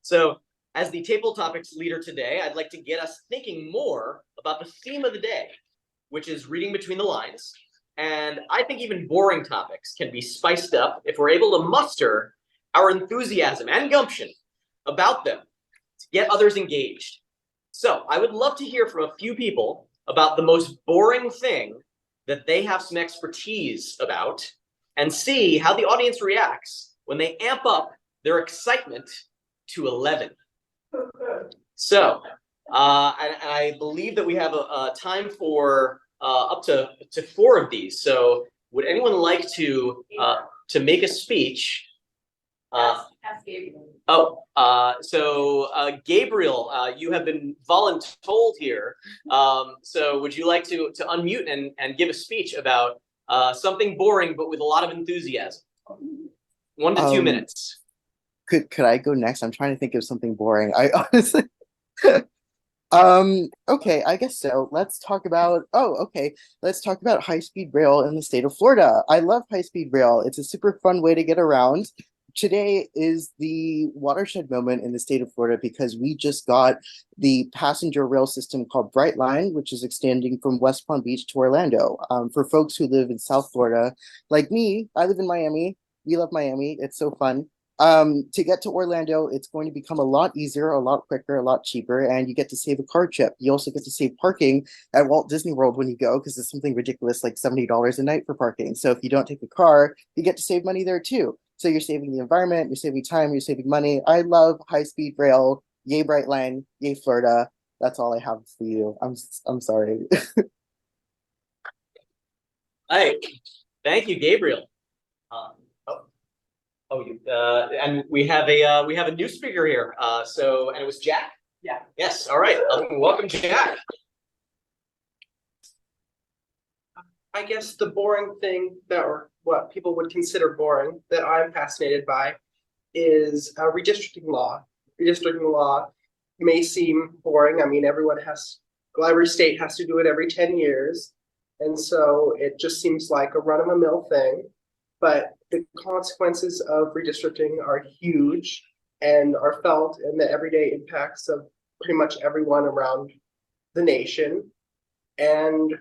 So as the table topics leader today, I'd like to get us thinking more about the theme of the day, which is reading between the lines. And I think even boring topics can be spiced up if we're able to muster our enthusiasm and gumption about them to get others engaged. So I would love to hear from a few people about the most boring thing that they have some expertise about and see how the audience reacts when they amp up their excitement to 11. So I believe that we have a time for up to 4 of these. So would anyone like to make a speech? Ask Gabriel. Gabriel, you have been voluntold here. So would you like to unmute and give a speech about something boring but with a lot of enthusiasm? 1 to 2 minutes. Could I go next? I'm trying to think of something boring. I honestly okay, I guess so. Let's talk about high-speed rail in the state of Florida. I love high-speed rail. It's a super fun way to get around. Today is the watershed moment in the state of Florida because we just got the passenger rail system called Brightline, which is extending from West Palm Beach to Orlando. For folks who live in South Florida, like me, I live in Miami. We love Miami. It's so fun. To get to Orlando, it's going to become a lot easier, a lot quicker, a lot cheaper, and you get to save a car trip. You also get to save parking at Walt Disney World when you go, because it's something ridiculous like $70 a night for parking. So if you don't take a car, you get to save money there too. So you're saving the environment, you're saving time, you're saving money. I love high-speed rail. Yay, Brightline. Yay, Florida. That's all I have for you. I'm sorry. Hey, thank you, Gabriel. And we have a new speaker here. And it was Jack. Yeah. Yes. All right. Welcome, Jack. I guess the boring thing or what people would consider boring that I'm fascinated by is redistricting law. Redistricting law may seem boring. I mean, every state has to do it every 10 years. And so it just seems like a run-of-the-mill thing. But the consequences of redistricting are huge and are felt in the everyday impacts of pretty much everyone around the nation. And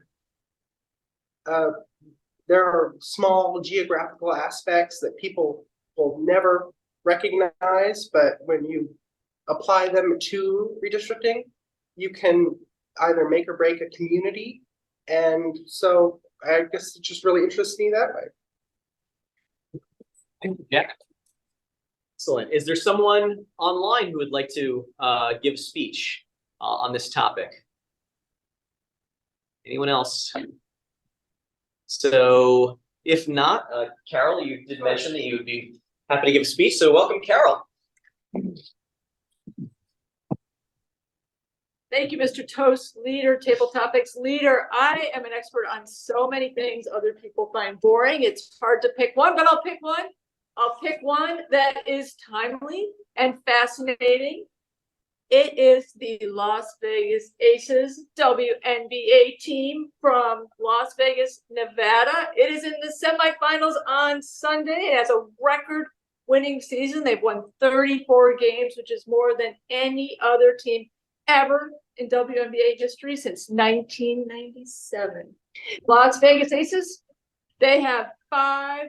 there are small geographical aspects that people will never recognize, but when you apply them to redistricting, you can either make or break a community. And so I guess it just really interests me that way. Thank you, Jack. Excellent. Is there someone online who would like to give a speech on this topic? Anyone else? So if not, Carol, you did mention that you would be happy to give a speech. So welcome, Carol. Thank you, Mr. Toast Leader, Table Topics Leader. I am an expert on so many things other people find boring. It's hard to pick one, but I'll pick one. I'll pick one that is timely and fascinating. It is the Las Vegas Aces WNBA team from Las Vegas, Nevada. It is in the semifinals on Sunday. It has a record-winning season. They've won 34 games, which is more than any other team ever in WNBA history since 1997. Las Vegas Aces, they have 5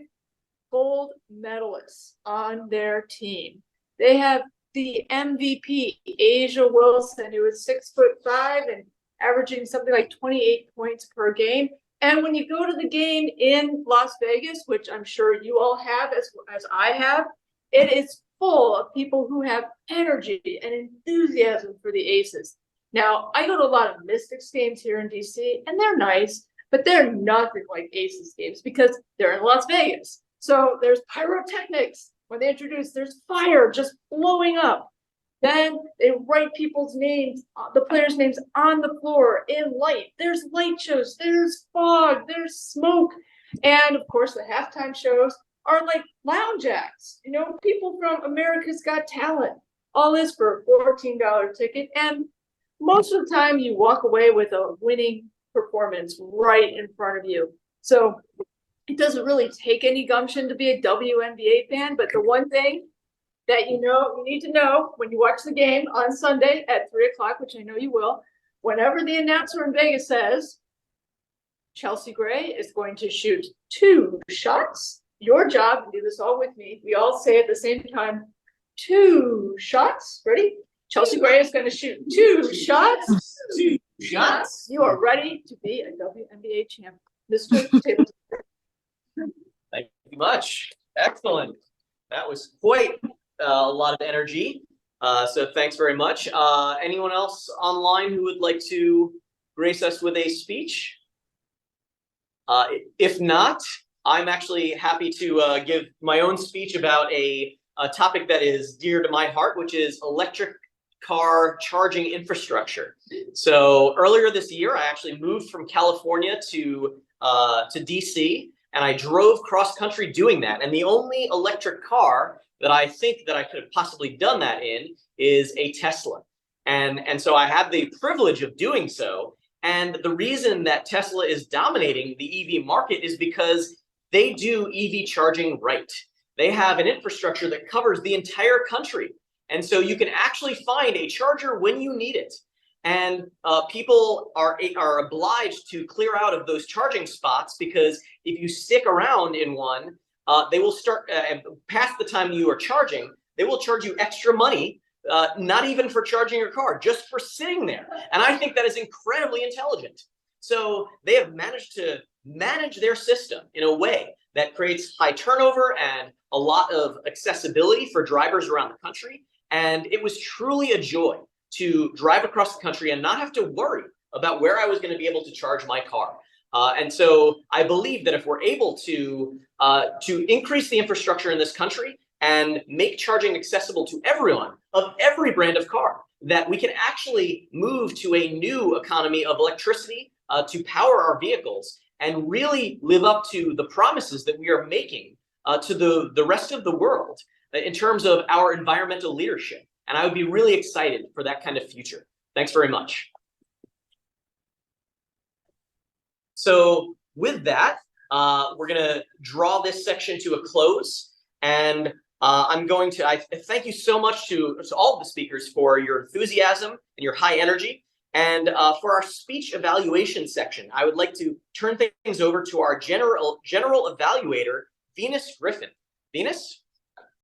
gold medalists on their team. They have the MVP, Asia Wilson, who is 6'5" and averaging something like 28 points per game. And when you go to the game in Las Vegas, which I'm sure you all have as I have, it is full of people who have energy and enthusiasm for the Aces. Now, I go to a lot of Mystics games here in DC, and they're nice, but they're nothing like Aces games because they're in Las Vegas. So there's pyrotechnics. When they introduce, there's fire just blowing up. Then they write people's names, the players' names on the floor in light. There's light shows, there's fog, there's smoke. And of course, the halftime shows are like lounge acts. You know, people from America's Got Talent. All this for a $14 ticket. And most of the time you walk away with a winning performance right in front of you. So it doesn't really take any gumption to be a WNBA fan, but the one thing that you need to know when you watch the game on Sunday at 3 o'clock, which I know you will. Whenever the announcer in Vegas says Chelsea Gray is going to shoot 2 shots, your job, and do this all with me, we all say at the same time, 2 shots. Ready? Chelsea Gray is going to shoot 2 shots. 2 shots. You are ready to be a WNBA champ, Mr. Table. Thank you much. Excellent. That was quite a lot of energy. So thanks very much. Anyone else online who would like to grace us with a speech? If not, I'm actually happy to give my own speech about a topic that is dear to my heart, which is electric car charging infrastructure. So earlier this year, I actually moved from California to DC, and I drove cross country doing that. And the only electric car that I think that I could have possibly done that in is a Tesla. And so I had the privilege of doing so. And the reason that Tesla is dominating the EV market is because they do EV charging right. They have an infrastructure that covers the entire country. And so you can actually find a charger when you need it. And people are obliged to clear out of those charging spots, because if you stick around in one, they will start past the time you are charging, they will charge you extra money, not even for charging your car, just for sitting there. And I think that is incredibly intelligent. So they have managed to manage their system in a way that creates high turnover and a lot of accessibility for drivers around the country. And it was truly a joy to drive across the country and not have to worry about where I was going to be able to charge my car. And so I believe that if we're able to increase the infrastructure in this country and make charging accessible to everyone of every brand of car, that we can actually move to a new economy of electricity to power our vehicles and really live up to the promises that we are making to the rest of the world in terms of our environmental leadership. And I would be really excited for that kind of future. Thanks very much. So with that, we're going to draw this section to a close. And I thank you so much to all of the speakers for your enthusiasm and your high energy. And for our speech evaluation section, I would like to turn things over to our general evaluator, Venus Griffin. Venus?